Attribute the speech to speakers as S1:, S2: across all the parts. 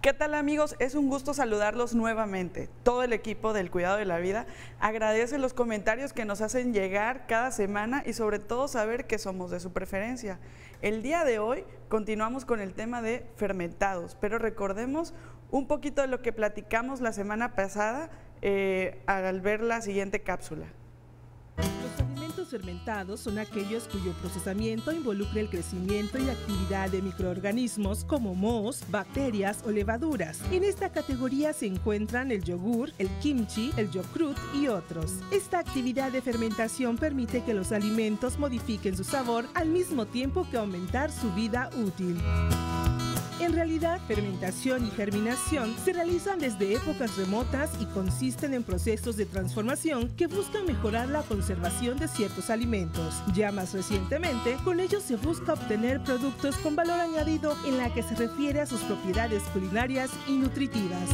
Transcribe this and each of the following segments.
S1: ¿Qué tal, amigos? Es un gusto saludarlos nuevamente. Todo el equipo del Cuidado de la Vida agradece los comentarios que nos hacen llegar cada semana y sobre todo saber que somos de su preferencia. El día de hoy continuamos con el tema de fermentados, pero recordemos un poquito de lo que platicamos la semana pasada al ver la siguiente cápsula.
S2: Los alimentos fermentados son aquellos cuyo procesamiento involucra el crecimiento y actividad de microorganismos como mohos, bacterias o levaduras. En esta categoría se encuentran el yogur, el kimchi, el yogurt y otros. Esta actividad de fermentación permite que los alimentos modifiquen su sabor al mismo tiempo que aumentar su vida útil. En realidad, fermentación y germinación se realizan desde épocas remotas y consisten en procesos de transformación que buscan mejorar la conservación de ciertos alimentos. Ya más recientemente, con ellos se busca obtener productos con valor añadido en la que se refiere a sus propiedades culinarias y nutritivas.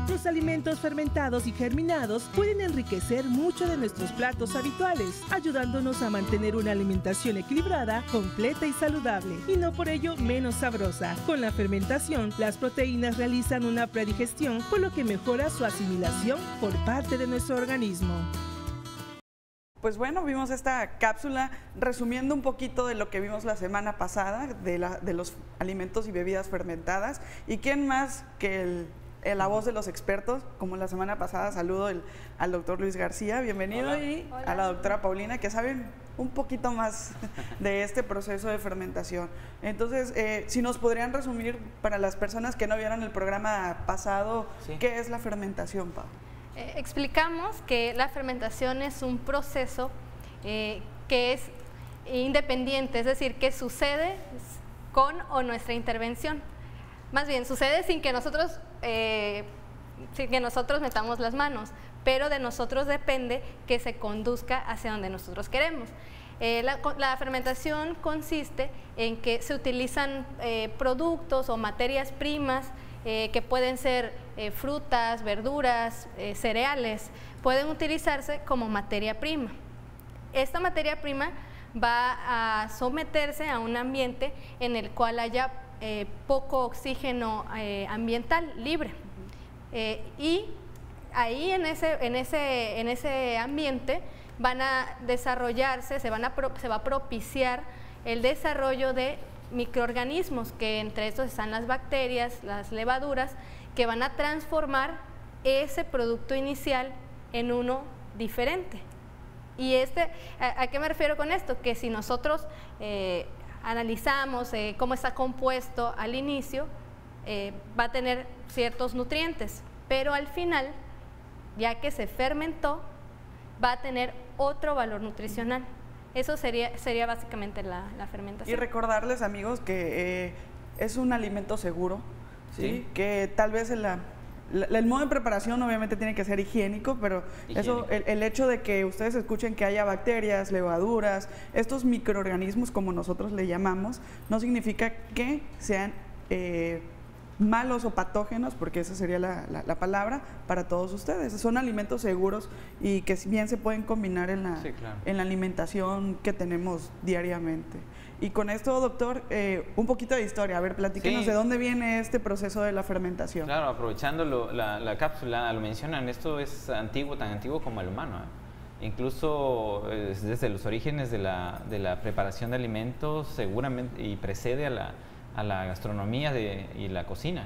S2: Los alimentos fermentados y germinados pueden enriquecer mucho de nuestros platos habituales, ayudándonos a mantener una alimentación equilibrada, completa y saludable, y no por ello menos sabrosa. Con la fermentación, las proteínas realizan una predigestión, por lo que mejora su asimilación por parte de nuestro organismo.
S1: Pues bueno, vimos esta cápsula resumiendo un poquito de lo que vimos la semana pasada, de los alimentos y bebidas fermentadas. ¿Y quién más que la voz de los expertos? Como la semana pasada, saludo al doctor Luis García, bienvenido. Hola. Y hola, a la doctora Paulina, que saben un poquito más de este proceso de fermentación. Entonces, si nos podrían resumir para las personas que no vieron el programa pasado, sí, ¿qué es la fermentación, Pau?
S3: Explicamos que la fermentación es un proceso que es independiente, es decir, que sucede con o nuestra intervención. Más bien, sucede sin que nosotros metamos las manos, pero de nosotros depende que se conduzca hacia donde nosotros queremos. La fermentación consiste en que se utilizan productos o materias primas que pueden ser frutas, verduras, cereales, pueden utilizarse como materia prima. Esta materia prima va a someterse a un ambiente en el cual haya poco oxígeno ambiental libre. Y ahí en ese ambiente van a desarrollarse, se va a propiciar el desarrollo de microorganismos, que entre estos están las bacterias, las levaduras, que van a transformar ese producto inicial en uno diferente. Y ¿a qué me refiero con esto? Que si nosotros analizamos cómo está compuesto al inicio, va a tener ciertos nutrientes, pero al final, ya que se fermentó, va a tener otro valor nutricional. Eso sería básicamente la fermentación.
S1: Y recordarles, amigos, que es un alimento seguro, ¿sí? Que tal vez el modo de preparación obviamente tiene que ser higiénico, pero eso, el hecho de que ustedes escuchen que haya bacterias, levaduras, estos microorganismos como nosotros le llamamos, no significa que sean malos o patógenos, porque esa sería la palabra para todos ustedes. Son alimentos seguros y que bien se pueden combinar en la alimentación que tenemos diariamente. Y con esto, doctor, un poquito de historia. A ver, platíquenos de dónde viene este proceso de la fermentación.
S4: Claro, aprovechando la cápsula, lo mencionan, esto es antiguo, tan antiguo como el humano, incluso desde los orígenes de la preparación de alimentos, seguramente, y precede a la gastronomía y la cocina,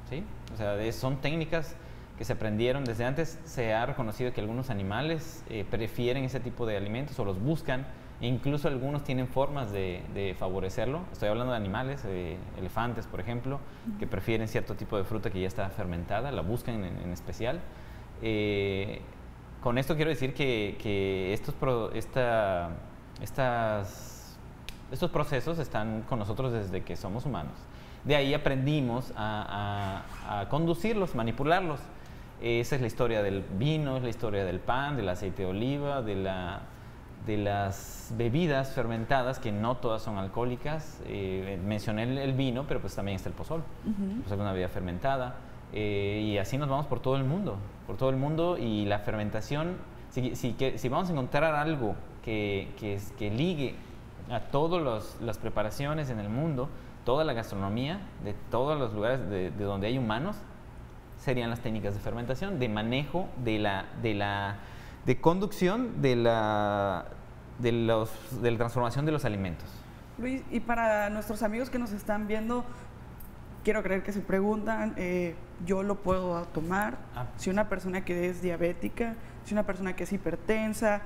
S4: ¿sí? O sea, son técnicas que se aprendieron desde antes. Se ha reconocido que algunos animales prefieren ese tipo de alimentos o los buscan, e incluso algunos tienen formas de favorecerlo. Estoy hablando de animales, elefantes, por ejemplo, que prefieren cierto tipo de fruta que ya está fermentada, la buscan en especial. Con esto quiero decir que estos procesos están con nosotros desde que somos humanos. De ahí aprendimos a conducirlos, manipularlos. Esa es la historia del vino, es la historia del pan, del aceite de oliva, de las bebidas fermentadas, que no todas son alcohólicas. Mencioné el vino, pero pues también está el pozol. Pues es una bebida fermentada. Y así nos vamos por todo el mundo. Y la fermentación, si vamos a encontrar algo que ligue a todas las preparaciones en el mundo, toda la gastronomía, de todos los lugares de donde hay humanos, serían las técnicas de fermentación, de manejo, de conducción de la transformación de los alimentos.
S1: Luis, y para nuestros amigos que nos están viendo, quiero creer que se preguntan, ¿yo lo puedo tomar? Si una persona que es diabética, si una persona que es hipertensa,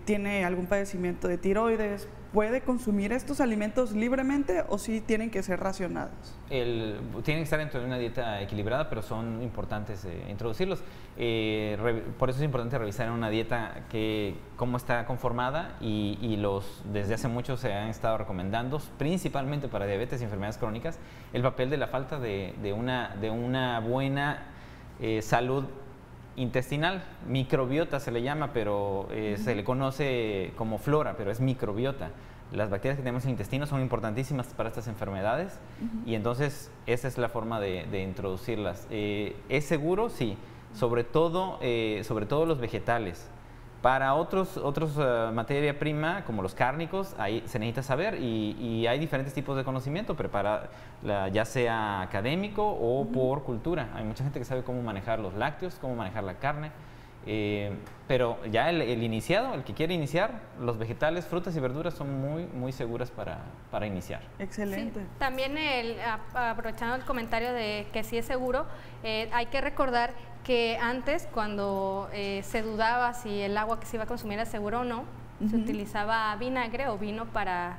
S1: tiene algún padecimiento de tiroides, ¿puede consumir estos alimentos libremente o sí tienen que ser racionados?
S4: Tienen que estar dentro de una dieta equilibrada, pero son importantes introducirlos. Por eso es importante revisar en una dieta cómo está conformada y desde hace mucho se han estado recomendando, principalmente para diabetes y enfermedades crónicas, el papel de la falta de una buena salud intestinal. Microbiota se le llama, pero se le conoce como flora, pero es microbiota. Las bacterias que tenemos en el intestino son importantísimas para estas enfermedades y entonces esa es la forma de introducirlas. ¿Es seguro? Sí, sobre todo los vegetales. Para otros materia prima, como los cárnicos, ahí se necesita saber y hay diferentes tipos de conocimiento, ya sea académico o por cultura. Hay mucha gente que sabe cómo manejar los lácteos, cómo manejar la carne, pero ya el iniciado, el que quiere iniciar, los vegetales, frutas y verduras son muy, muy seguras para iniciar.
S1: Excelente.
S3: Sí, también aprovechando el comentario de que sí es seguro, hay que recordar que antes, cuando se dudaba si el agua que se iba a consumir era seguro o no, se utilizaba vinagre o vino para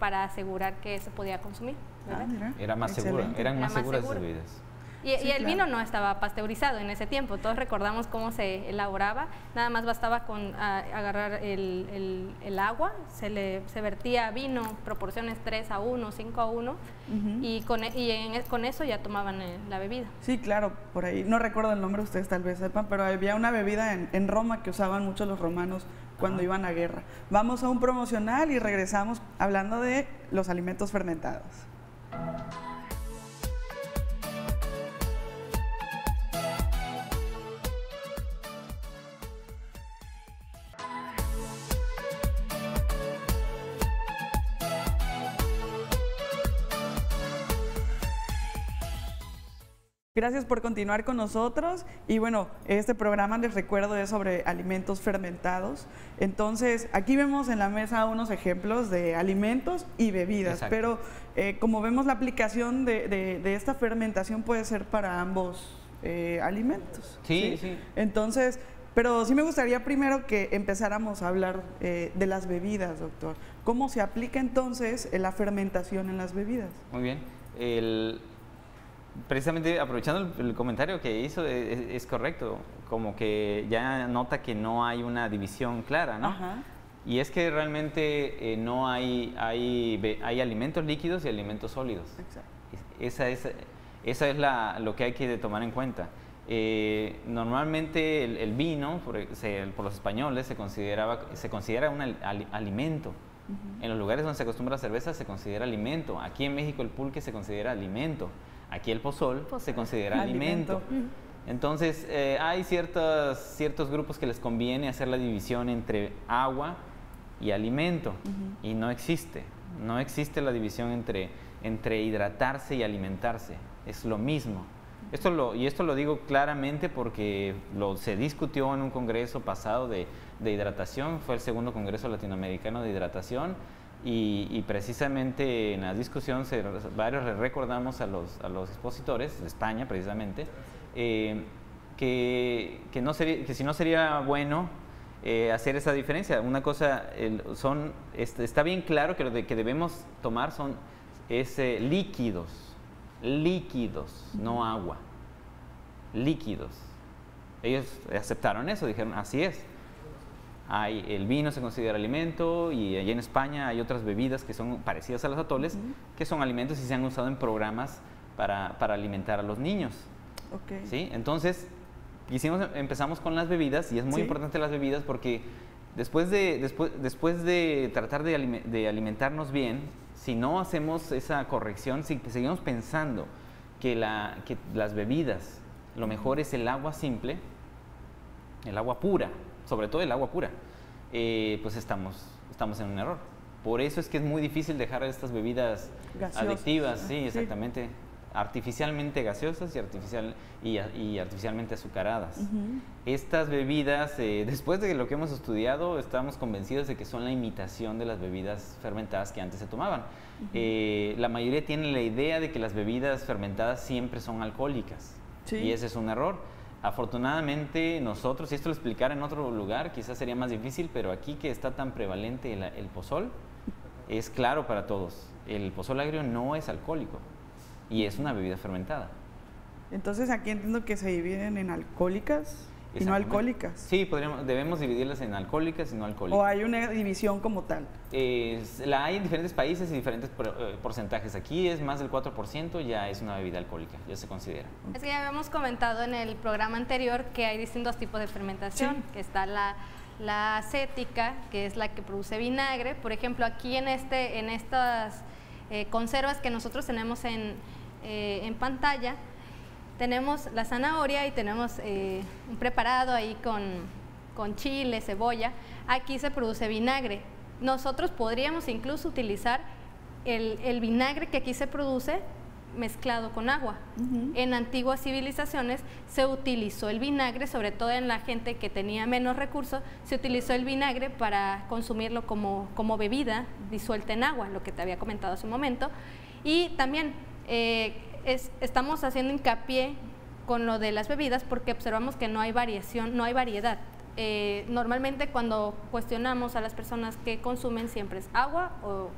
S3: asegurar que se podía consumir, ¿verdad?
S4: Era más seguro, eran más seguras las bebidas.
S3: Y el vino no estaba pasteurizado en ese tiempo, todos recordamos cómo se elaboraba, nada más bastaba con agarrar el agua, se vertía vino, proporciones 3:1, 5:1, y con eso ya tomaban la bebida.
S1: Sí, claro, por ahí, no recuerdo el nombre, ustedes tal vez sepan, pero había una bebida en Roma que usaban mucho los romanos cuando iban a guerra. Vamos a un promocional y regresamos hablando de los alimentos fermentados. Gracias por continuar con nosotros y bueno, este programa les recuerdo es sobre alimentos fermentados. Entonces, aquí vemos en la mesa unos ejemplos de alimentos y bebidas. Exacto. Pero como vemos la aplicación de esta fermentación puede ser para ambos alimentos.
S4: Sí, sí.
S1: Entonces, pero sí me gustaría primero que empezáramos a hablar de las bebidas, doctor. ¿Cómo se aplica entonces la fermentación en las bebidas?
S4: Muy bien. Precisamente aprovechando el comentario que hizo, es correcto, como que ya nota que no hay una división clara, ¿no?
S1: Ajá.
S4: Y es que realmente no hay alimentos líquidos y alimentos sólidos.
S1: Exacto.
S4: Esa es lo que hay que tomar en cuenta. Normalmente el vino, por los españoles, se considera un alimento. En los lugares donde se acostumbra la cerveza se considera alimento. Aquí en México el pulque se considera alimento. Aquí el pozol se considera alimento. Entonces, hay ciertos grupos que les conviene hacer la división entre agua y alimento. Y no existe la división entre hidratarse y alimentarse. Es lo mismo. Esto lo digo claramente porque se discutió en un congreso pasado de hidratación. Fue el segundo congreso latinoamericano de hidratación. Y precisamente en la discusión varios les recordamos a los expositores de España precisamente que si no sería bueno hacer esa diferencia. Una cosa está bien claro que lo que debemos tomar es líquidos, no agua, líquidos. Ellos aceptaron eso, dijeron así es. El vino se considera alimento y allí en España hay otras bebidas que son parecidas a los atoles, que son alimentos y se han usado en programas para alimentar a los niños.
S1: Okay.
S4: ¿Sí? Entonces, empezamos con las bebidas y es muy importante las bebidas porque después de tratar de alimentarnos bien, si no hacemos esa corrección, si seguimos pensando que las bebidas, lo mejor es el agua simple, el agua pura, sobre todo el agua pura, pues estamos en un error. Por eso es que es muy difícil dejar estas bebidas
S1: Gaseosas.
S4: adictivas, sí, exactamente, artificialmente gaseosas y artificialmente azucaradas. Estas bebidas, después de lo que hemos estudiado, estamos convencidos de que son la imitación de las bebidas fermentadas que antes se tomaban. La mayoría tienen la idea de que las bebidas fermentadas siempre son alcohólicas, y ese es un error. Afortunadamente nosotros, si esto lo explicara en otro lugar, quizás sería más difícil, pero aquí que está tan prevalente el pozol, es claro para todos. El pozol agrio no es alcohólico y es una bebida fermentada.
S1: Entonces aquí entiendo que se dividen en alcohólicas y no alcohólicas.
S4: Sí, debemos dividirlas en alcohólicas y no alcohólicas.
S1: ¿O hay una división como tal?
S4: La hay en diferentes países y diferentes porcentajes. Aquí es más del 4%, ya es una bebida alcohólica, ya se considera.
S3: Es que ya habíamos comentado en el programa anterior que hay distintos tipos de fermentación, que está la acética, que es la que produce vinagre. Por ejemplo, aquí en estas conservas que nosotros tenemos en pantalla, tenemos la zanahoria y tenemos un preparado ahí con chile, cebolla. Aquí se produce vinagre. Nosotros podríamos incluso utilizar el vinagre que aquí se produce mezclado con agua. En antiguas civilizaciones se utilizó el vinagre, sobre todo en la gente que tenía menos recursos, se utilizó el vinagre para consumirlo como bebida disuelta en agua, lo que te había comentado hace un momento. Y también estamos haciendo hincapié con lo de las bebidas porque observamos que no hay variación, no hay variedad. Normalmente cuando cuestionamos a las personas que consumen siempre es agua o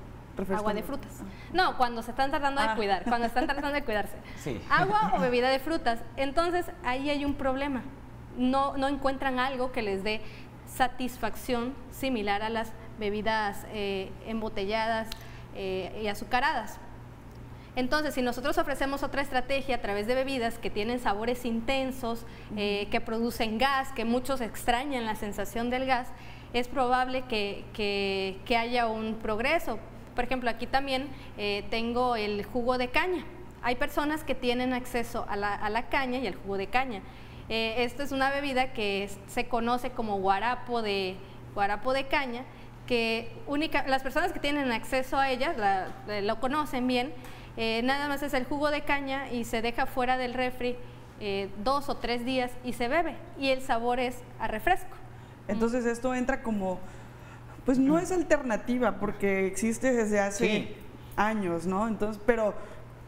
S3: agua de frutas. No, cuando se están tratando de cuidar, cuando están tratando de cuidarse.
S4: Sí.
S3: Agua o bebida de frutas. Entonces ahí hay un problema. No encuentran algo que les dé satisfacción similar a las bebidas embotelladas y azucaradas. Entonces, si nosotros ofrecemos otra estrategia a través de bebidas que tienen sabores intensos, que producen gas, que muchos extrañan la sensación del gas, es probable que haya un progreso. Por ejemplo, aquí también tengo el jugo de caña. Hay personas que tienen acceso a la caña y al jugo de caña. Esta es una bebida que se conoce como guarapo de caña, que las personas que tienen acceso a ella lo conocen bien. Nada más es el jugo de caña y se deja fuera del refri 2 o 3 días y se bebe, y el sabor es a refresco.
S1: Entonces esto entra como, pues no es alternativa porque existe desde hace años, ¿no? Entonces, pero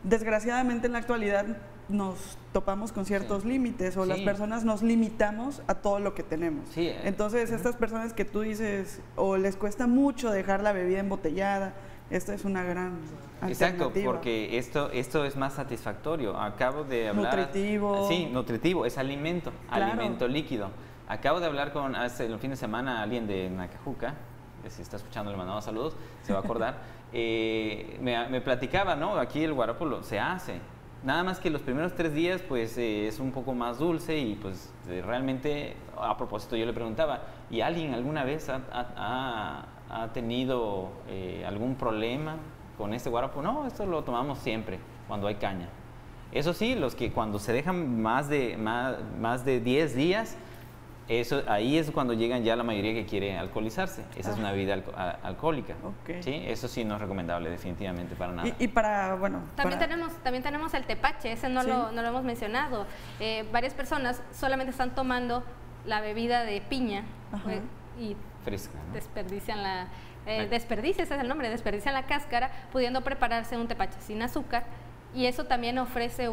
S1: desgraciadamente en la actualidad nos topamos con ciertos límites, o las personas nos limitamos a todo lo que tenemos. Entonces estas personas que tú dices, o les cuesta mucho dejar la bebida embotellada, esta es una gran alternativa.
S4: Exacto, porque esto es más satisfactorio. Acabo de hablar...
S1: Nutritivo.
S4: Sí, nutritivo, es alimento, alimento líquido. Acabo de hablar hace el fin de semana alguien de Nacajuca, que si está escuchando le mandamos saludos, se va a acordar. Me platicaba, ¿no? Aquí el guarapo se hace. Nada más que los primeros 3 días pues es un poco más dulce y pues realmente, a propósito, yo le preguntaba, ¿y alguien alguna vez ha tenido algún problema con este guarapo? No, esto lo tomamos siempre cuando hay caña. Eso sí, los que cuando se dejan más de 10 días, ahí es cuando llegan ya la mayoría que quiere alcoholizarse. Esa es una bebida alcohólica. ¿Sí? Eso sí no es recomendable definitivamente para nada.
S1: Y para, bueno...
S3: También tenemos el tepache, ese no lo hemos mencionado. Varias personas solamente están tomando la bebida de piña y
S4: fresca, ¿no?
S3: Desperdician ese es el nombre, desperdician la cáscara, pudiendo prepararse un tepache sin azúcar, y eso también ofrece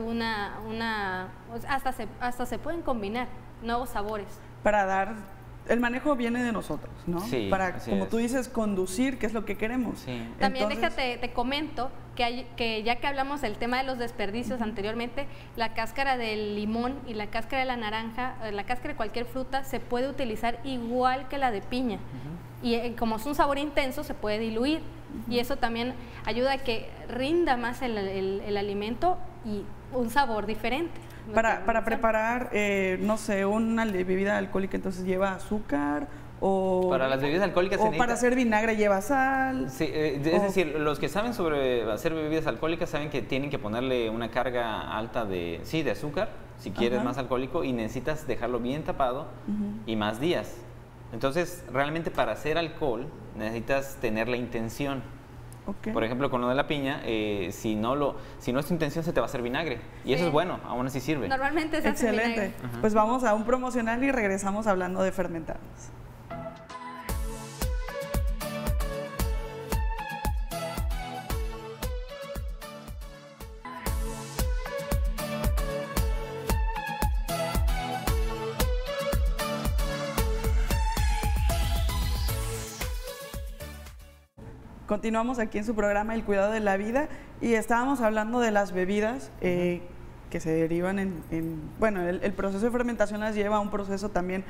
S3: hasta se pueden combinar nuevos sabores.
S1: Para dar, el manejo viene de nosotros, ¿no?
S4: Sí,
S1: para, como tú dices, conducir, que es lo que queremos.
S4: Sí.
S3: También te comento que ya que hablamos del tema de los desperdicios anteriormente, la cáscara del limón y la cáscara de la naranja, la cáscara de cualquier fruta se puede utilizar igual que la de piña. Y como es un sabor intenso, se puede diluir. Y eso también ayuda a que rinda más el alimento y un sabor diferente.
S1: Para preparar, no sé, una bebida alcohólica, entonces lleva azúcar, o...
S4: Para las bebidas alcohólicas
S1: o para hacer vinagre lleva sal.
S4: Sí, es decir, los que saben sobre hacer bebidas alcohólicas saben que tienen que ponerle una carga alta de azúcar, si quieres más alcohólico, y necesitas dejarlo bien tapado y más días. Entonces, realmente para hacer alcohol necesitas tener la intención.
S1: Okay.
S4: Por ejemplo, con lo de la piña, si no es tu intención, se te va a hacer vinagre. Y eso es bueno, aún así sirve.
S3: Normalmente se hace vinagre.
S1: Excelente. Pues vamos a un promocional y regresamos hablando de fermentados. Continuamos aquí en su programa El Cuidado de la Vida y estábamos hablando de las bebidas que se derivan bueno, el proceso de fermentación las lleva a un proceso también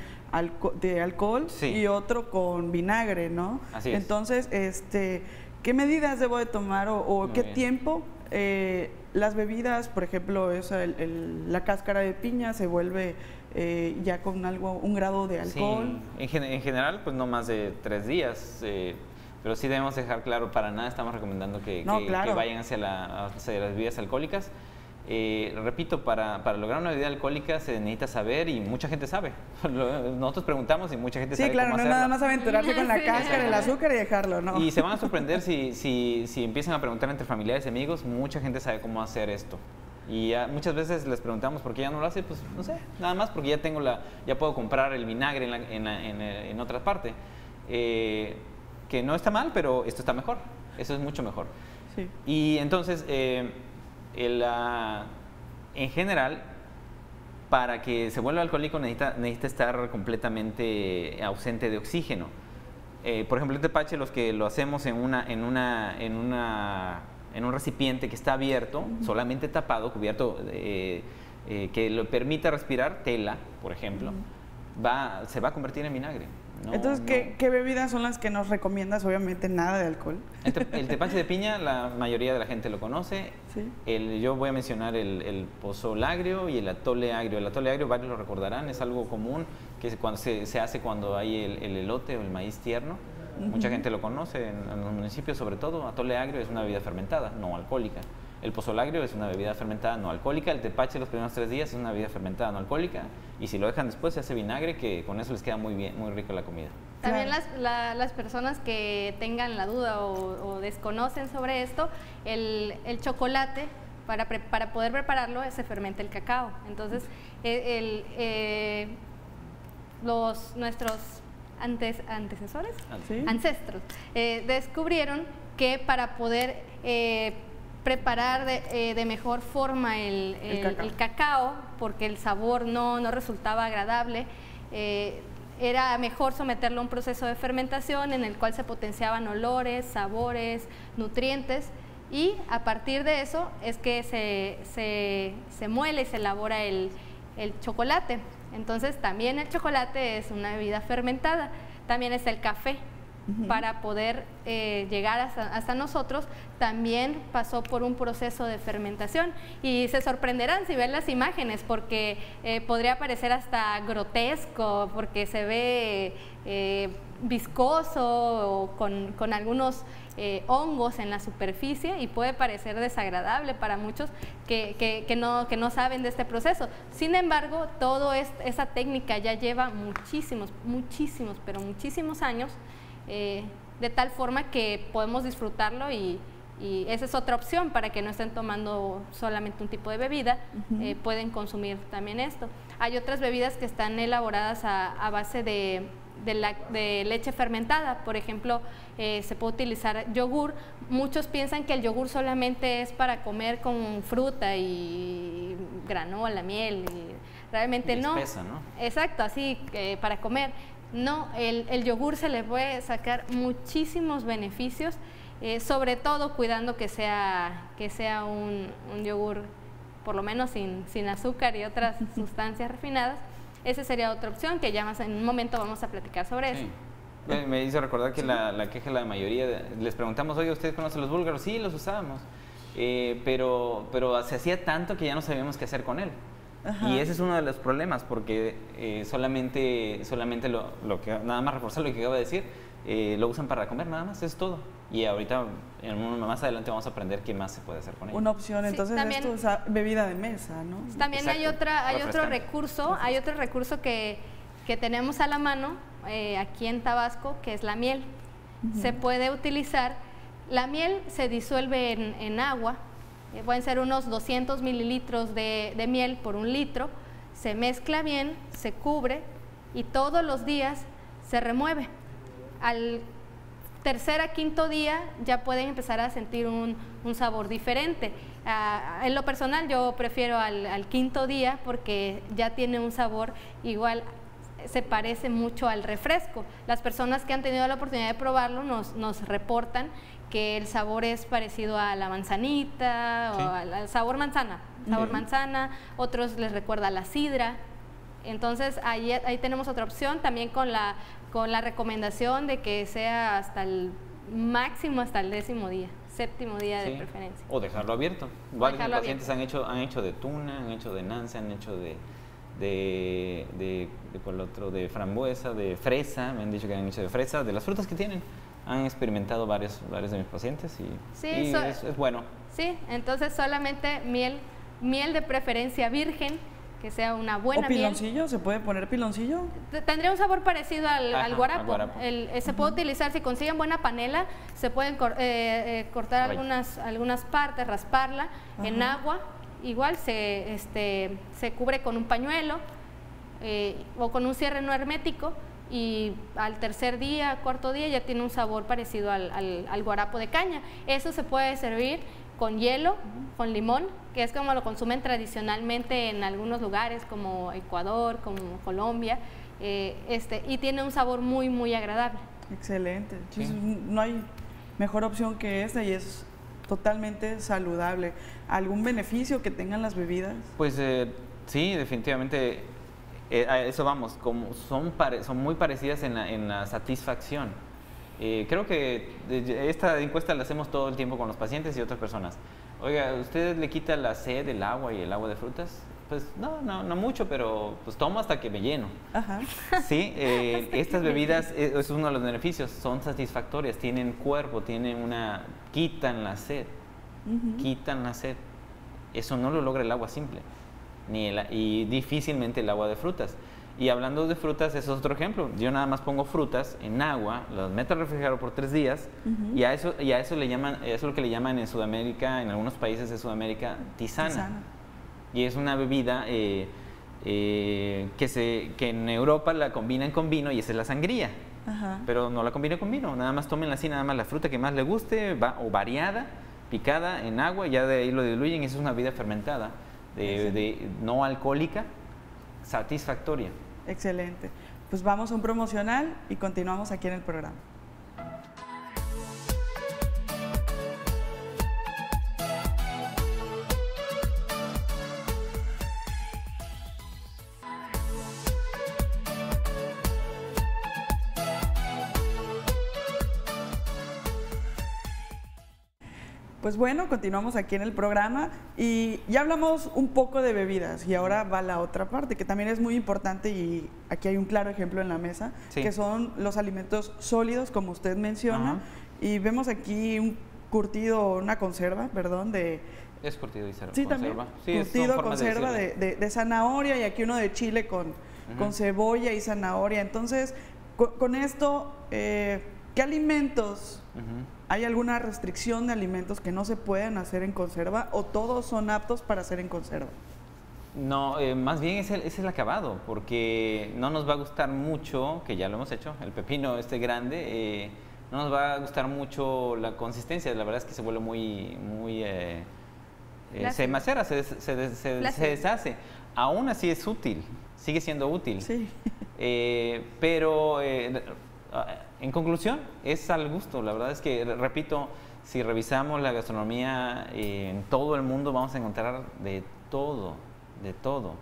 S1: de alcohol y otro con vinagre, ¿no?
S4: Así es.
S1: Entonces, ¿qué medidas debo de tomar o qué tiempo las bebidas, por ejemplo, la cáscara de piña se vuelve ya con un grado de alcohol?
S4: Sí. En general, pues no más de 3 días. Pero sí debemos dejar claro, para nada estamos recomendando que vayan hacia las bebidas alcohólicas. Repito, para lograr una bebida alcohólica se necesita saber y mucha gente sabe. Nosotros preguntamos y mucha gente sabe cómo hacerlo.
S1: Sí, claro, no es nada más aventurarse con la cáscara, el azúcar y dejarlo, ¿no?
S4: Y se van a sorprender si empiezan a preguntar entre familiares y amigos, mucha gente sabe cómo hacer esto. Y muchas veces les preguntamos por qué ya no lo hace, pues no sé, nada más porque ya puedo comprar el vinagre en otra parte. Que no está mal, pero esto está mejor. Eso es mucho mejor.
S1: Sí.
S4: Y entonces, en general, para que se vuelva alcohólico necesita estar completamente ausente de oxígeno. Por ejemplo, el tepache, los que lo hacemos en un recipiente que está abierto, solamente tapado, cubierto, que lo permita respirar, tela, por ejemplo, se va a convertir en vinagre.
S1: Entonces, ¿qué bebidas son las que nos recomiendas? Obviamente nada de alcohol.
S4: El tepache de piña, la mayoría de la gente lo conoce.
S1: Sí.
S4: Yo voy a mencionar el pozol agrio y el atole agrio. El atole agrio, varios lo recordarán, es algo común que se hace cuando hay el elote o el maíz tierno. Mucha gente lo conoce en los municipios, sobre todo. Atole agrio es una bebida fermentada, no alcohólica. El pozol agrio es una bebida fermentada no alcohólica. El tepache los primeros 3 días es una bebida fermentada no alcohólica. Y si lo dejan después se hace vinagre, que con eso les queda muy bien, muy rica la comida.
S3: También las personas que tengan la duda o desconocen sobre esto, el chocolate, para poder prepararlo, se fermenta el cacao. Entonces, nuestros antecesores, ancestros, descubrieron que para poder preparar de mejor forma el cacao, porque el sabor no resultaba agradable, era mejor someterlo a un proceso de fermentación en el cual se potenciaban olores, sabores, nutrientes, y a partir de eso es que se muele y se elabora el chocolate. Entonces también el chocolate es una bebida fermentada. También está el café. Para poder llegar hasta nosotros, también pasó por un proceso de fermentación, y se sorprenderán si ven las imágenes, porque podría parecer hasta grotesco, porque se ve viscoso o con algunos hongos en la superficie, y puede parecer desagradable para muchos que no saben de este proceso. Sin embargo, toda esa técnica ya lleva muchísimos, pero muchísimos años, de tal forma que podemos disfrutarlo, y esa es otra opción para que no estén tomando solamente un tipo de bebida. Pueden consumir también esto. Hay otras bebidas que están elaboradas a base de leche fermentada. Por ejemplo, se puede utilizar yogur. Muchos piensan que el yogur solamente es para comer con fruta y granola, miel, y realmente no.
S4: Espesa, ¿no? Exacto,
S3: así para comer. No, el yogur se le puede sacar muchísimos beneficios, sobre todo cuidando que sea un yogur por lo menos sin azúcar y otras sustancias refinadas. Esa sería otra opción, que ya más en un momento vamos a platicar sobre eso.
S4: Me hizo recordar que la queja de la mayoría, les preguntamos, oye, ¿ustedes conocen los búlgaros? Sí, los usábamos, pero se hacía tanto que ya no sabíamos qué hacer con él. Y ese es uno de los problemas, porque solamente lo que, nada más reforzar lo que acabo de decir, lo usan para comer, nada más, es todo. Y ahorita, más adelante, vamos a aprender qué más se puede hacer con ella.
S1: Una opción, entonces, también, esto es bebida de mesa, ¿no?
S3: También hay otro recurso que tenemos a la mano, aquí en Tabasco, que es la miel. Se puede utilizar, la miel se disuelve en agua, pueden ser unos 200 mililitros de miel por 1 litro, se mezcla bien, se cubre y todos los días se remueve. Al tercer a quinto día ya pueden empezar a sentir un sabor diferente. En lo personal yo prefiero al quinto día porque ya tiene un sabor igual, se parece mucho al refresco. Las personas que han tenido la oportunidad de probarlo nos reportan que el sabor es parecido a la manzanita, o al sabor manzana, manzana, otros les recuerda a la sidra. Entonces ahí tenemos otra opción, también con la recomendación de que sea hasta el máximo, hasta el 10º día, 7º día de preferencia.
S4: O dejarlo abierto. Varios pacientes han hecho de tuna, han hecho de nance, han hecho de frambuesa, de fresa, me han dicho que han hecho de fresa, de las frutas que tienen. Han experimentado varios de mis pacientes y es bueno. Sí,
S3: entonces solamente miel de preferencia virgen, que sea una buena miel.
S1: ¿O piloncillo? ¿Se puede poner piloncillo?
S3: Tendría un sabor parecido al guarapo. Se puede utilizar, si consiguen buena panela, se pueden cortar algunas partes, rasparla en agua. Igual se cubre con un pañuelo o con un cierre no hermético y al tercer día, cuarto día ya tiene un sabor parecido al guarapo de caña. Eso se puede servir con hielo, con limón, que es como lo consumen tradicionalmente en algunos lugares como Ecuador, como Colombia, y tiene un sabor muy, muy agradable.
S1: Excelente. Sí. No hay mejor opción que esta y es totalmente saludable. ¿Algún beneficio que tengan las bebidas?
S4: Pues sí, definitivamente. A eso vamos, como son muy parecidas en la satisfacción. Creo que esta encuesta la hacemos todo el tiempo con los pacientes y otras personas. Oiga, ¿usted le quita la sed del agua y el agua de frutas? Pues no mucho, pero pues tomo hasta que me lleno. Ajá. Sí, estas bebidas, es uno de los beneficios, son satisfactorias, tienen cuerpo, quitan la sed, quitan la sed. Eso no lo logra el agua simple, y difícilmente el agua de frutas. Y hablando de frutas, eso es otro ejemplo. Yo nada más pongo frutas en agua, las meto al refrigerador por 3 días y a eso le llaman, eso es lo que le llaman en Sudamérica, en algunos países de Sudamérica, tisana. Y es una bebida que en Europa la combinan con vino y esa es la sangría. Pero no la combinen con vino, nada más tómenla así, nada más la fruta que más le guste o variada, picada en agua, ya de ahí lo diluyen y eso es una bebida fermentada, no alcohólica, satisfactoria.
S1: Excelente. Pues vamos a un promocional y continuamos aquí en el programa. Pues bueno, continuamos aquí en el programa y ya hablamos un poco de bebidas y ahora va la otra parte que también es muy importante y aquí hay un claro ejemplo en la mesa, que son los alimentos sólidos, como usted menciona, y vemos aquí un curtido, una conserva, perdón, de...
S4: Es curtido y conserva.
S1: Sí, también, curtido, conserva de zanahoria y aquí uno de chile con cebolla y zanahoria. Entonces, con esto, ¿qué alimentos... ¿Hay alguna restricción de alimentos que no se pueden hacer en conserva o todos son aptos para hacer en conserva?
S4: No, más bien es el acabado, porque no nos va a gustar mucho, que ya lo hemos hecho, el pepino grande, no nos va a gustar mucho la consistencia, la verdad es que se vuelve muy se macera, se deshace. Aún así es útil, sigue siendo útil. Sí. Pero... en conclusión, es al gusto. La verdad es que, repito, si revisamos la gastronomía en todo el mundo, vamos a encontrar de todo, de todo.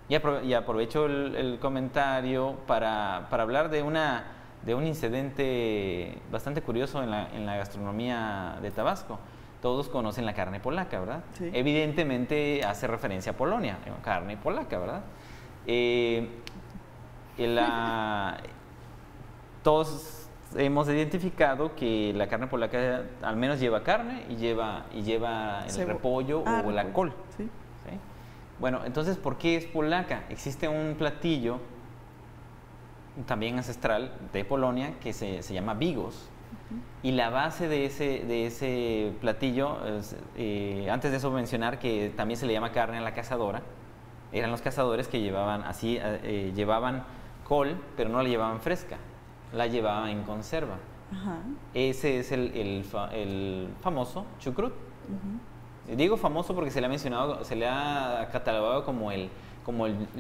S4: Y aprovecho el comentario para hablar de un incidente bastante curioso en la gastronomía de Tabasco. Todos conocen la carne polaca, ¿verdad? Sí. Evidentemente hace referencia a Polonia, carne polaca, ¿verdad? Todos hemos identificado que la carne polaca al menos lleva carne y lleva el repollo o la col. Sí. ¿Sí? Bueno, entonces, ¿por qué es polaca? Existe un platillo también ancestral de Polonia, que se llama bigos. Y la base de ese platillo, antes de eso mencionar que también se le llama carne a la cazadora. Eran los cazadores que llevaban llevaban col, pero no la llevaban fresca, la llevaban en conserva. Ajá. Ese es el famoso chucrut. Digo famoso porque se le ha mencionado, se le ha catalogado como el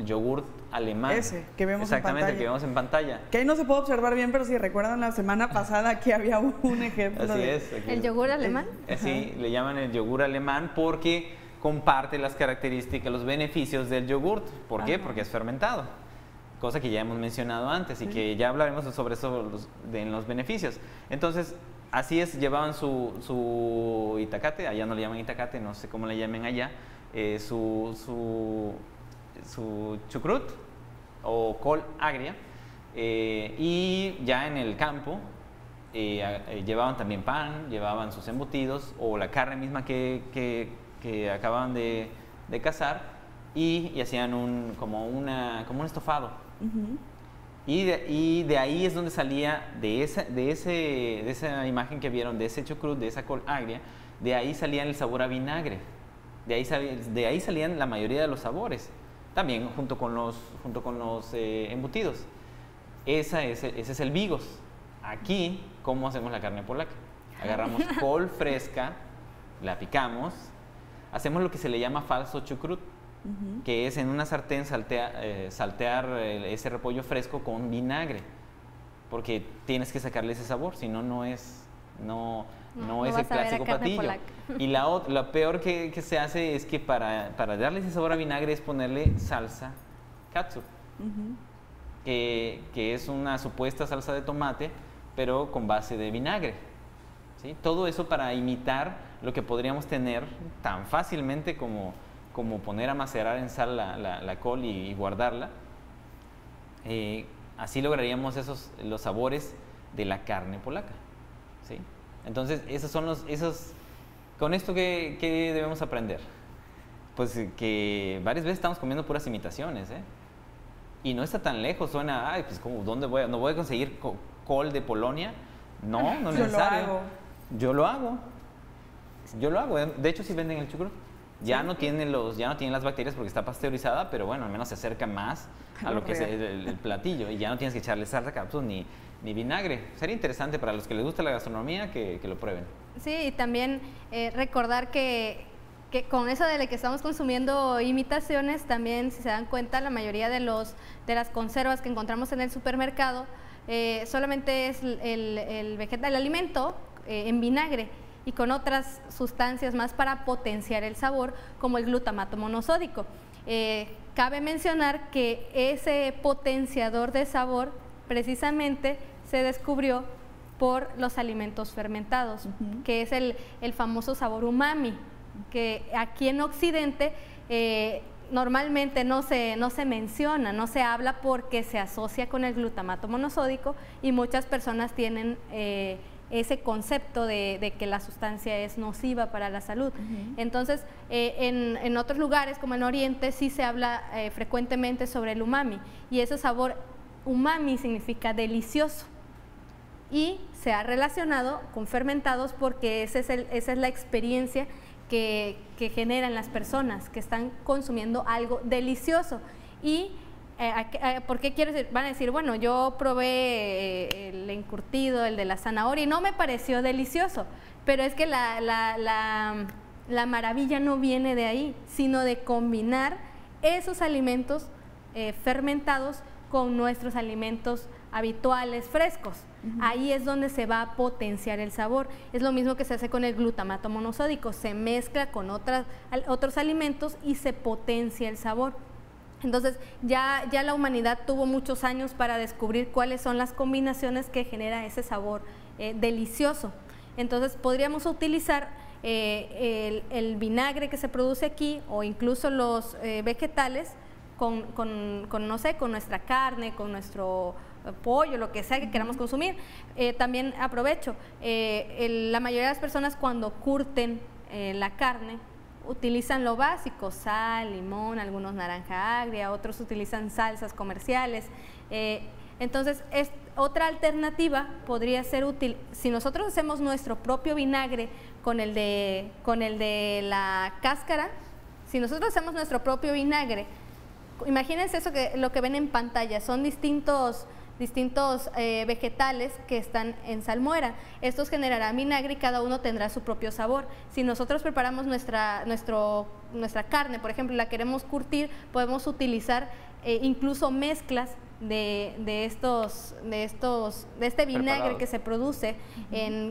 S4: yogurt alemán.
S1: Ese que vemos en pantalla.
S4: Exactamente, el que vemos en pantalla.
S1: Que ahí no se puede observar bien, pero si recuerdan la semana pasada aquí había un ejemplo.
S4: Así es.
S3: ¿El yogur alemán?
S4: Sí, le llaman el yogur alemán porque comparte las características, los beneficios del yogurt. ¿Por qué? Porque es fermentado. Cosa que ya hemos mencionado antes y que ya hablaremos sobre eso en los beneficios. Entonces, así es, llevaban su itacate, allá no le llaman itacate, no sé cómo le llamen allá, su chucrut o col agria, y ya en el campo llevaban también pan, llevaban sus embutidos o la carne misma que acababan de cazar y hacían como un estofado. Y de ahí es donde salía, de esa imagen que vieron, de ese chucrut, de esa col agria, de ahí salía el sabor a vinagre. De ahí salían la mayoría de los sabores, también junto con los embutidos. Ese es el bigos. Aquí, ¿cómo hacemos la carne polaca? Agarramos col fresca, la picamos, hacemos lo que se le llama falso chucrut, que es en una sartén saltear ese repollo fresco con vinagre, porque tienes que sacarle ese sabor, si no, no es el clásico platillo. Y la peor que se hace es que para darle ese sabor a vinagre es ponerle salsa catsup, que es una supuesta salsa de tomate, pero con base de vinagre. ¿Sí? Todo eso para imitar lo que podríamos tener tan fácilmente como poner a macerar en sal la col y guardarla. Así lograríamos los sabores de la carne polaca. ¿Sí? Entonces, con esto, ¿qué debemos aprender? Pues que varias veces estamos comiendo puras imitaciones, y no está tan lejos. Suena, ay, pues ¿dónde no voy a conseguir col de Polonia? No es necesario. Yo lo hago. De hecho, sí venden el chucrut. Ya no tiene las bacterias porque está pasteurizada, pero bueno, al menos se acerca más a lo que es el platillo y ya no tienes que echarle salsa capsule ni vinagre. Sería interesante para los que les gusta la gastronomía que lo prueben.
S3: Sí, y también recordar que con eso de que estamos consumiendo imitaciones, también si se dan cuenta, la mayoría de las conservas que encontramos en el supermercado solamente es el alimento en vinagre y con otras sustancias más para potenciar el sabor, como el glutamato monosódico. Cabe mencionar que ese potenciador de sabor precisamente se descubrió por los alimentos fermentados, que es el famoso sabor umami, que aquí en Occidente normalmente no se menciona, no se habla porque se asocia con el glutamato monosódico y muchas personas tienen ese concepto de que la sustancia es nociva para la salud. Entonces, en otros lugares como en Oriente sí se habla frecuentemente sobre el umami, y ese sabor umami significa delicioso y se ha relacionado con fermentados porque esa es la experiencia que generan las personas que están consumiendo algo delicioso. Y ¿por qué quiero decir? Van a decir, bueno, yo probé el encurtido, el de la zanahoria, y no me pareció delicioso, pero es que la maravilla no viene de ahí, sino de combinar esos alimentos fermentados con nuestros alimentos habituales, frescos. Ahí es donde se va a potenciar el sabor. Es lo mismo que se hace con el glutamato monosódico, se mezcla con otros alimentos y se potencia el sabor. Entonces, ya la humanidad tuvo muchos años para descubrir cuáles son las combinaciones que genera ese sabor delicioso. Entonces, podríamos utilizar el vinagre que se produce aquí, o incluso los vegetales con nuestra carne, con nuestro pollo, lo que sea que queramos consumir. También aprovecho, la mayoría de las personas cuando curten la carne utilizan lo básico, sal, limón, algunos naranja agria, otros utilizan salsas comerciales. Entonces, otra alternativa podría ser útil, si nosotros hacemos nuestro propio vinagre con el de la cáscara, si nosotros hacemos nuestro propio vinagre, imagínense eso, que lo que ven en pantalla, son distintos vegetales que están en salmuera. Estos generarán vinagre y cada uno tendrá su propio sabor. Si nosotros preparamos nuestra carne, por ejemplo, la queremos curtir, podemos utilizar incluso mezclas de este vinagre que se produce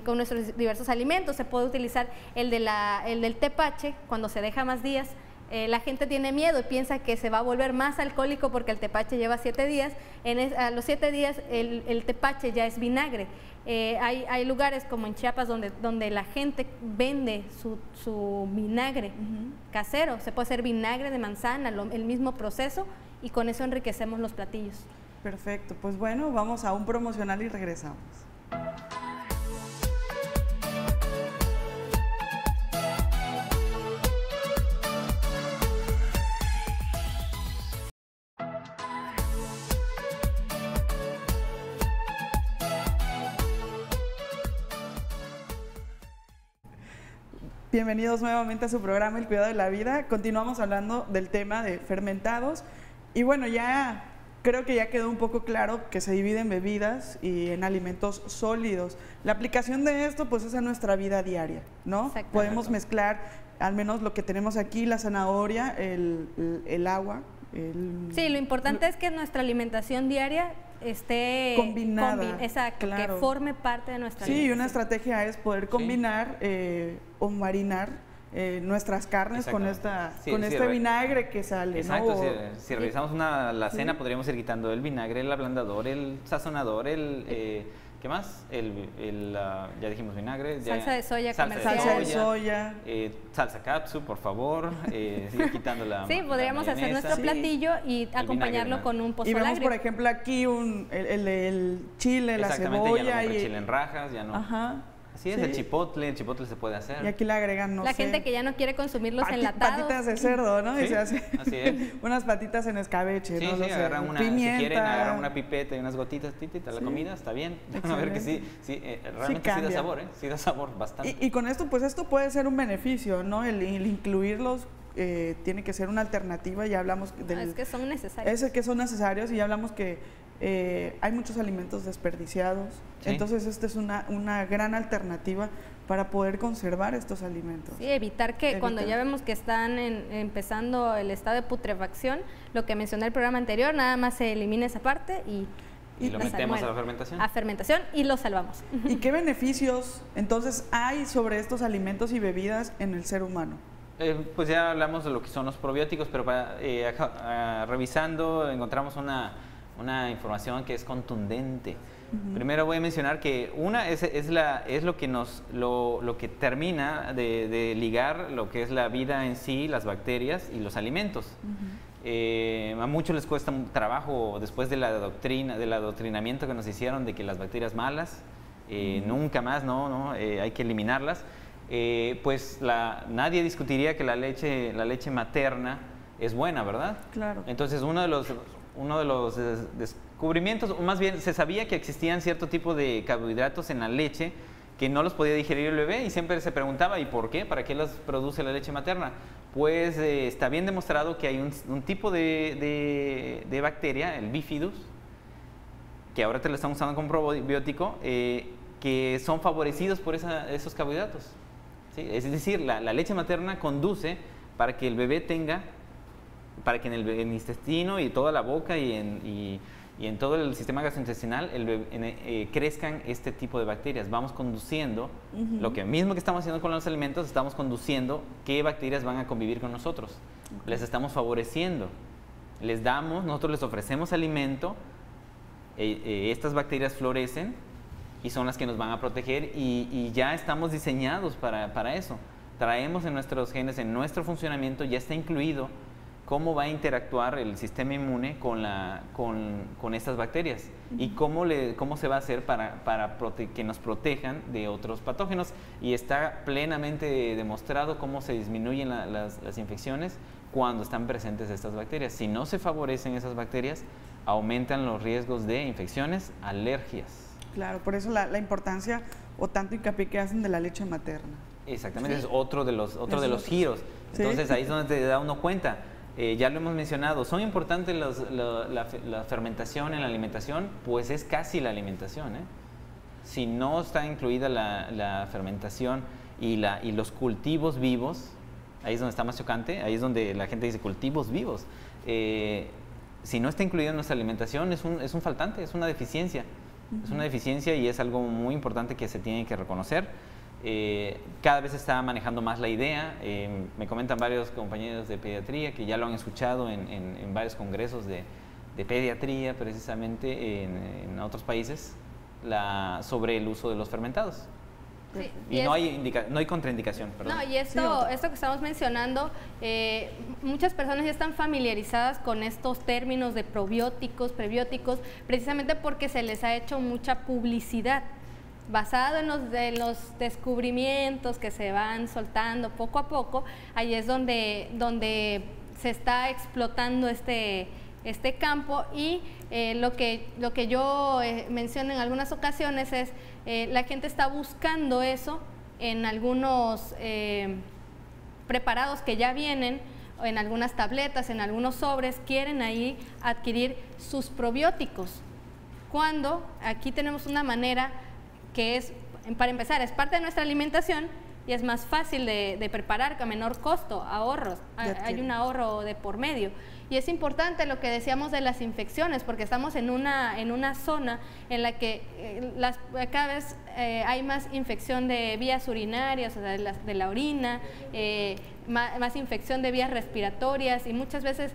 S3: con nuestros diversos alimentos. Se puede utilizar el del tepache cuando se deja más días. La gente tiene miedo y piensa que se va a volver más alcohólico porque el tepache lleva 7 días. A los 7 días el tepache ya es vinagre. Hay lugares como en Chiapas donde la gente vende su vinagre casero. Se puede hacer vinagre de manzana, el mismo proceso, y con eso enriquecemos los platillos.
S1: Perfecto, pues bueno, vamos a un promocional y regresamos. Bienvenidos nuevamente a su programa El Cuidado de la Vida. Continuamos hablando del tema de fermentados y bueno, ya creo que ya quedó un poco claro que se divide en bebidas y en alimentos sólidos. La aplicación de esto pues es a nuestra vida diaria, ¿no? Podemos mezclar al menos lo que tenemos aquí, la zanahoria, el agua.
S3: Sí, lo importante es que nuestra alimentación diaria esté
S1: combinada,
S3: exacto,
S1: claro,
S3: que forme parte de nuestra alimentación.
S1: Sí, una estrategia es poder combinar o marinar nuestras carnes con este vinagre que sale.
S4: Exacto,
S1: ¿no?
S4: Si realizamos la cena, podríamos ir quitando el vinagre, el ablandador, el sazonador, ¿qué más? Ya dijimos vinagre.
S3: Salsa de soya
S1: comercial. Salsa de soya.
S4: Salsa katsu, por favor. Sigue quitando la
S3: Sí, podríamos
S4: la
S3: hacer nuestro platillo y acompañarlo con un pozole.
S1: Y vemos, por ejemplo, aquí el chile, la cebolla.
S4: Ya no el chile en rajas, ya no.
S1: Ajá.
S4: Así es, el chipotle se puede hacer.
S1: Y aquí le agregan, no sé,
S3: gente que ya no quiere consumir los enlatados.
S1: Patitas de cerdo, ¿no?
S4: Sí,
S1: y se hace
S4: así es.
S1: unas patitas en escabeche,
S4: sí,
S1: ¿no?
S4: Sí, agarran
S1: pimienta.
S4: Si quieren, agarran una pipeta y unas gotitas, la comida, está bien. A ver que realmente sí da sabor, sí da sabor bastante.
S1: Y con esto, pues esto puede ser un beneficio, ¿no? El incluirlos tiene que ser una alternativa, ya hablamos
S3: es que son necesarios.
S1: Es que son necesarios y ya hablamos que hay muchos alimentos desperdiciados, entonces esta es una gran alternativa para poder conservar estos alimentos.
S3: Sí, evitar cuando ya vemos que están empezando el estado de putrefacción, lo que mencioné en el programa anterior, nada más se elimina esa parte y
S4: lo metemos a la fermentación.
S3: A fermentación y lo salvamos.
S1: ¿Y qué beneficios entonces hay sobre estos alimentos y bebidas en el ser humano?
S4: Pues ya hablamos de lo que son los probióticos, pero revisando encontramos una información que es contundente. Primero voy a mencionar que es lo que termina de ligar lo que es la vida en sí, las bacterias y los alimentos. A muchos les cuesta un trabajo después de del adoctrinamiento que nos hicieron de que las bacterias malas, nunca más, hay que eliminarlas. Pues nadie discutiría que la leche materna es buena, ¿verdad?
S1: Claro.
S4: Entonces uno de los descubrimientos, o más bien se sabía que existían cierto tipo de carbohidratos en la leche que no los podía digerir el bebé y siempre se preguntaba ¿y por qué? ¿Para qué los produce la leche materna? Pues está bien demostrado que hay un tipo de bacteria, el bifidus, que ahora te lo estamos usando como probiótico, que son favorecidos por esos carbohidratos. ¿Sí? Es decir, la leche materna conduce para que el bebé para que en el intestino y toda la boca y en todo el sistema gastrointestinal crezcan este tipo de bacterias. Vamos conduciendo, lo que mismo que estamos haciendo con los alimentos, estamos conduciendo qué bacterias van a convivir con nosotros. Les estamos favoreciendo. Nosotros les ofrecemos alimento, estas bacterias florecen y son las que nos van a proteger y ya estamos diseñados para eso. Traemos en nuestros genes, en nuestro funcionamiento, ya está incluido cómo va a interactuar el sistema inmune con estas bacterias y cómo se va a hacer para que nos protejan de otros patógenos. Y está plenamente demostrado cómo se disminuyen las infecciones cuando están presentes estas bacterias. Si no se favorecen esas bacterias, aumentan los riesgos de infecciones, alergias.
S1: Claro, por eso la importancia o tanto hincapié que hacen de la leche materna.
S4: Exactamente, es otro de los giros. Entonces ahí es donde te da uno cuenta. Ya lo hemos mencionado, ¿son importantes la fermentación en la alimentación? Pues es casi la alimentación, ¿eh? Si no está incluida la fermentación y los cultivos vivos, ahí es donde está más chocante, ahí es donde la gente dice cultivos vivos. Si no está incluido en nuestra alimentación es un faltante, es una deficiencia. Es una deficiencia y es algo muy importante que se tiene que reconocer. Cada vez se está manejando más la idea. Me comentan varios compañeros de pediatría que ya lo han escuchado en varios congresos de pediatría, precisamente en otros países, sobre el uso de los fermentados. Sí, y no hay contraindicación, perdón.
S3: No, y esto que estamos mencionando, muchas personas ya están familiarizadas con estos términos de probióticos, prebióticos, precisamente porque se les ha hecho mucha publicidad basado en los descubrimientos que se van soltando poco a poco. Ahí es donde se está explotando este campo y lo que yo menciono en algunas ocasiones es la gente está buscando eso en algunos preparados que ya vienen, en algunas tabletas, en algunos sobres, quieren ahí adquirir sus probióticos, cuando aquí tenemos una manera que es, para empezar, es parte de nuestra alimentación y es más fácil de preparar, con menor costo, ahorros, hay un ahorro de por medio. Y es importante lo que decíamos de las infecciones, porque estamos en una zona en la que cada vez hay más infección de vías urinarias, o sea, de la orina, más infección de vías respiratorias, y muchas veces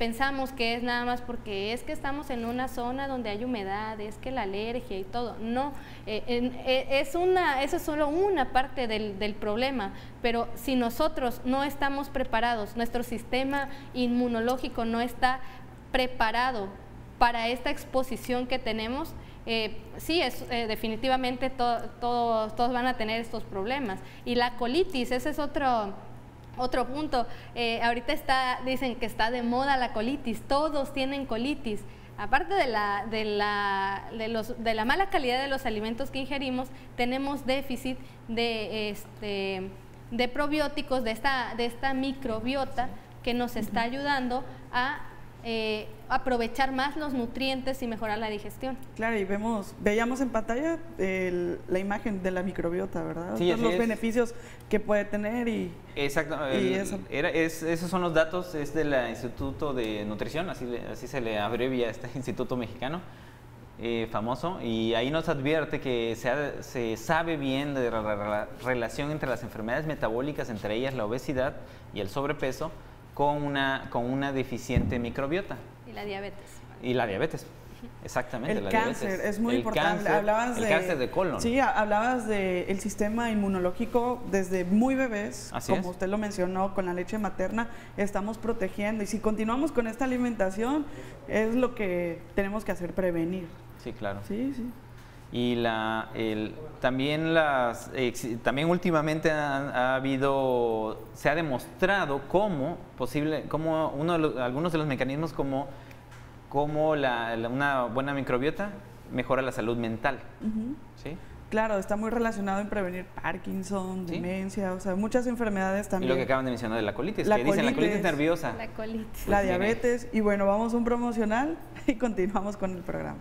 S3: pensamos que es nada más porque es que estamos en una zona donde hay humedad, es que la alergia y todo. No, eso es solo una parte del problema, pero si nosotros no estamos preparados, nuestro sistema inmunológico no está preparado para esta exposición que tenemos, sí, definitivamente todos van a tener estos problemas. Y la colitis, ese es otro punto. Ahorita dicen que está de moda la colitis, todos tienen colitis. Aparte de la mala calidad de los alimentos que ingerimos, tenemos déficit de probióticos, de esta microbiota que nos está ayudando a aprovechar más los nutrientes y mejorar la digestión.
S1: Claro, y veíamos en pantalla la imagen de la microbiota, ¿verdad?
S4: Sí,
S1: los beneficios que puede tener y...
S4: Exacto, esos son los datos, es del Instituto de Nutrición, así se le abrevia este instituto mexicano, famoso, y ahí nos advierte que se sabe bien de la relación entre las enfermedades metabólicas, entre ellas la obesidad y el sobrepeso, con una deficiente microbiota.
S3: Y la diabetes.
S4: Y la diabetes, exactamente.
S1: El cáncer es muy importante.
S4: El cáncer de colon.
S1: Sí, hablabas del sistema inmunológico desde muy bebés, como usted lo mencionó, con la leche materna estamos protegiendo. Y si continuamos con esta alimentación, es lo que tenemos que hacer, prevenir.
S4: Sí, claro.
S1: Sí, sí.
S4: Y también últimamente se ha demostrado algunos de los mecanismos como una buena microbiota mejora la salud mental. ¿Sí?
S1: Claro, está muy relacionado en prevenir Parkinson, demencia, o sea, muchas enfermedades también.
S4: Y lo que acaban de mencionar de la colitis, dicen la colitis nerviosa.
S3: La colitis.
S1: La diabetes. Y bueno, vamos a un promocional y continuamos con el programa.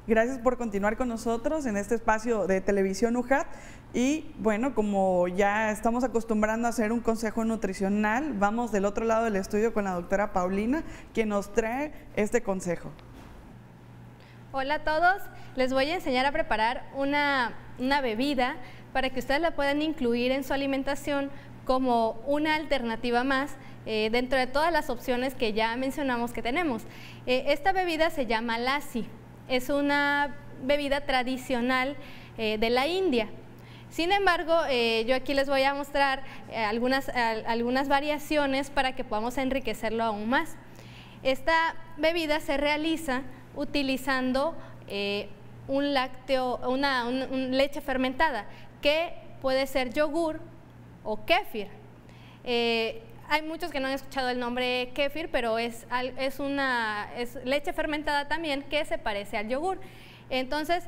S1: Gracias por continuar con nosotros en este espacio de Televisión UJAT. Y bueno, como ya estamos acostumbrando a hacer un consejo nutricional, vamos del otro lado del estudio con la doctora Paulina, quien nos trae este consejo.
S3: Hola a todos, les voy a enseñar a preparar una bebida para que ustedes la puedan incluir en su alimentación como una alternativa más dentro de todas las opciones que ya mencionamos que tenemos. Esta bebida se llama lassi. Es una bebida tradicional de la India. Sin embargo, yo aquí les voy a mostrar algunas variaciones para que podamos enriquecerlo aún más. Esta bebida se realiza utilizando un lácteo, una leche fermentada, que puede ser yogur o kéfir. Hay muchos que no han escuchado el nombre kéfir, pero es leche fermentada también que se parece al yogur. Entonces,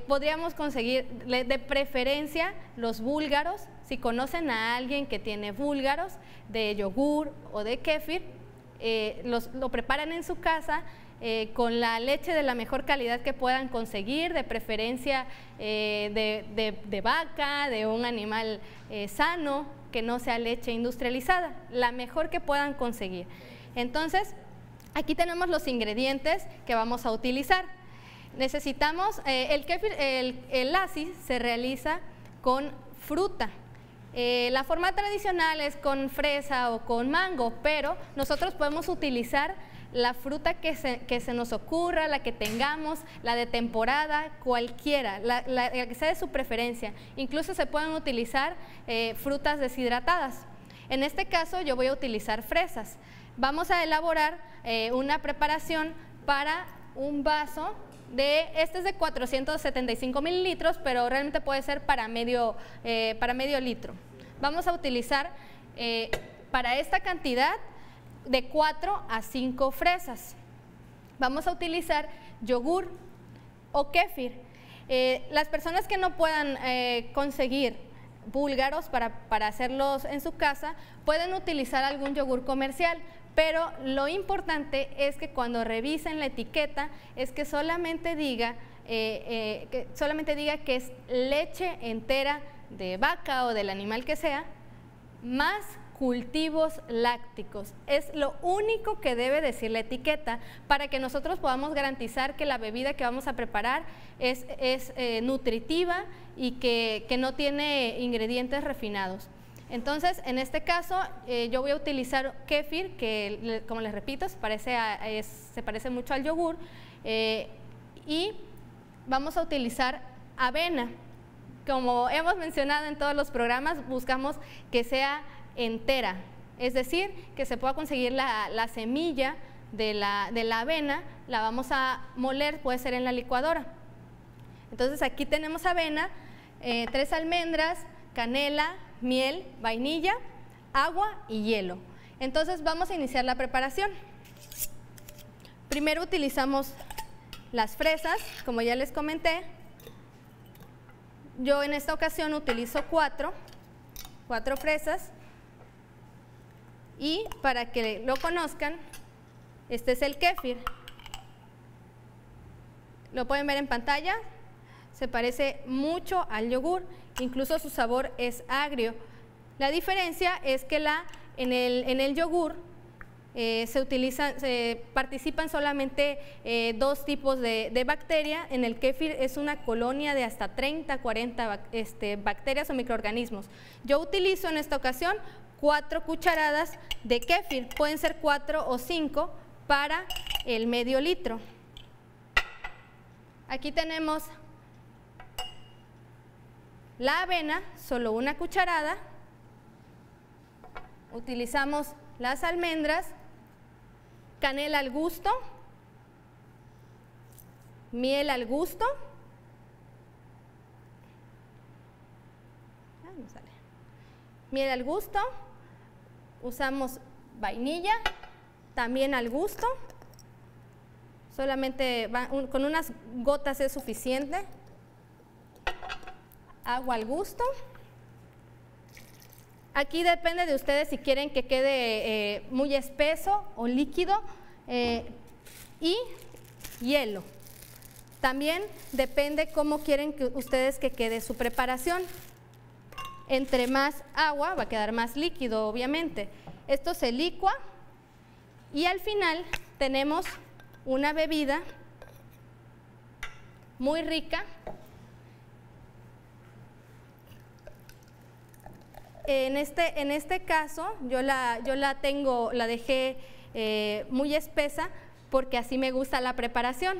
S3: podríamos conseguir de preferencia los búlgaros. Si conocen a alguien que tiene búlgaros de yogur o de kéfir, lo preparan en su casa con la leche de la mejor calidad que puedan conseguir, de preferencia de vaca, de un animal sano, que no sea leche industrializada, la mejor que puedan conseguir. Entonces, aquí tenemos los ingredientes que vamos a utilizar. Necesitamos, el kéfir, el lassi se realiza con fruta. La forma tradicional es con fresa o con mango, pero nosotros podemos utilizar la fruta que se nos ocurra, la que tengamos, la de temporada, cualquiera, la que sea de su preferencia. Incluso se pueden utilizar frutas deshidratadas. En este caso yo voy a utilizar fresas. Vamos a elaborar una preparación para un vaso este es de 475 mililitros, pero realmente puede ser para medio litro. Vamos a utilizar para esta cantidad de 4 a 5 fresas. Vamos a utilizar yogur o kéfir. Las personas que no puedan conseguir búlgaros para hacerlos en su casa, pueden utilizar algún yogur comercial, pero lo importante es que cuando revisen la etiqueta es que solamente diga que es leche entera de vaca o del animal que sea, más cultivos lácticos. Es lo único que debe decir la etiqueta para que nosotros podamos garantizar que la bebida que vamos a preparar es nutritiva y que no tiene ingredientes refinados. Entonces, en este caso, yo voy a utilizar kéfir, que como les repito, se parece mucho al yogur, y vamos a utilizar avena. Como hemos mencionado en todos los programas, buscamos que sea entera, es decir, que se pueda conseguir la semilla de la avena, la vamos a moler, puede ser en la licuadora. Entonces, aquí tenemos avena, 3 almendras, canela, miel, vainilla, agua y hielo. Entonces vamos a iniciar la preparación. Primero utilizamos las fresas, como ya les comenté. Yo en esta ocasión utilizo 4 fresas, y para que lo conozcan, este es el kéfir. Lo pueden ver en pantalla, se parece mucho al yogur, incluso su sabor es agrio. La diferencia es que en el yogur participan solamente 2 tipos de bacteria. En el kéfir es una colonia de hasta 30, 40 bacterias o microorganismos. Yo utilizo en esta ocasión 4 cucharadas de kéfir, pueden ser 4 o 5 para el medio litro. Aquí tenemos la avena, solo 1 cucharada. Utilizamos las almendras, canela al gusto, miel al gusto, miel al gusto, usamos vainilla, también al gusto, solamente con unas gotas es suficiente, agua al gusto. Aquí depende de ustedes si quieren que quede muy espeso o líquido, y hielo. También depende cómo quieren ustedes que quede su preparación. Entre más agua va a quedar más líquido, obviamente. Esto se licua y al final tenemos una bebida muy rica. En este caso yo la dejé muy espesa porque así me gusta la preparación.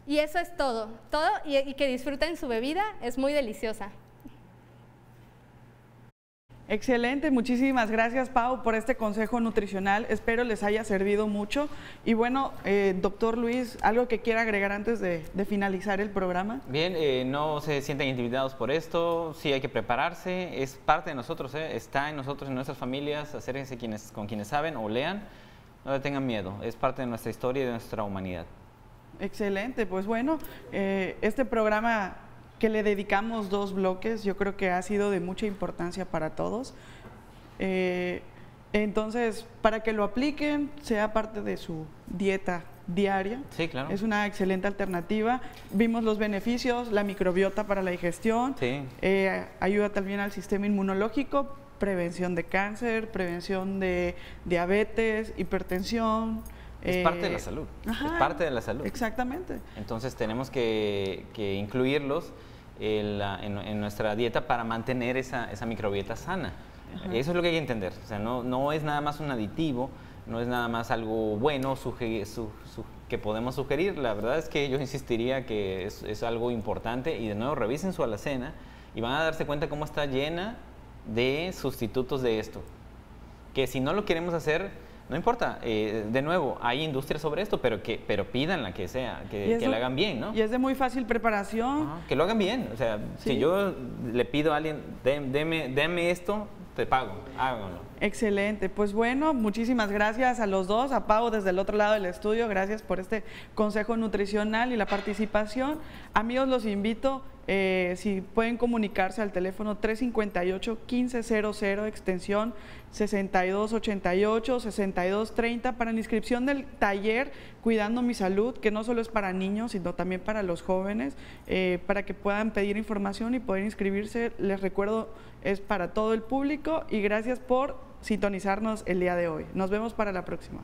S3: Y eso es todo y que disfruten su bebida, es muy deliciosa.
S1: Excelente, muchísimas gracias, Pau, por este consejo nutricional. Espero les haya servido mucho. Y bueno, doctor Luis, ¿algo que quiera agregar antes de finalizar el programa?
S4: Bien, no se sienten intimidados por esto, sí hay que prepararse, es parte de nosotros, está en nosotros, en nuestras familias, acérquense con quienes saben o lean, no le tengan miedo, es parte de nuestra historia y de nuestra humanidad.
S1: Excelente, pues bueno, este programa que le dedicamos 2 bloques, yo creo que ha sido de mucha importancia para todos. Entonces, para que lo apliquen, sea parte de su dieta diaria.
S4: Sí, claro.
S1: Es una excelente alternativa. Vimos los beneficios, la microbiota para la digestión,
S4: sí.
S1: Ayuda también al sistema inmunológico, prevención de cáncer, prevención de diabetes, hipertensión.
S4: Es parte de la salud,
S1: ajá,
S4: es parte de la salud.
S1: Exactamente.
S4: Entonces tenemos que incluirlos en nuestra dieta para mantener esa microbiota sana. Ajá. Eso es lo que hay que entender. O sea, no es nada más un aditivo, no es nada más algo bueno que podemos sugerir. La verdad es que yo insistiría que es algo importante y de nuevo revisen su alacena y van a darse cuenta cómo está llena de sustitutos de esto. Que si no lo queremos hacer, no importa, de nuevo, hay industria sobre esto, pero pídanla que sea, que la hagan bien, ¿no?
S1: Y es de muy fácil preparación.
S4: Que lo hagan bien, o sea, sí. Si yo le pido a alguien, deme esto, te pago, háganlo.
S1: Excelente, pues bueno, muchísimas gracias a los dos, a Pau desde el otro lado del estudio, gracias por este consejo nutricional y la participación. Amigos, los invito, si pueden comunicarse al teléfono 358-1500, extensión 6288, 6230, para la inscripción del taller Cuidando mi Salud, que no solo es para niños, sino también para los jóvenes, para que puedan pedir información y poder inscribirse. Les recuerdo, es para todo el público y gracias por sintonizarnos el día de hoy. Nos vemos para la próxima.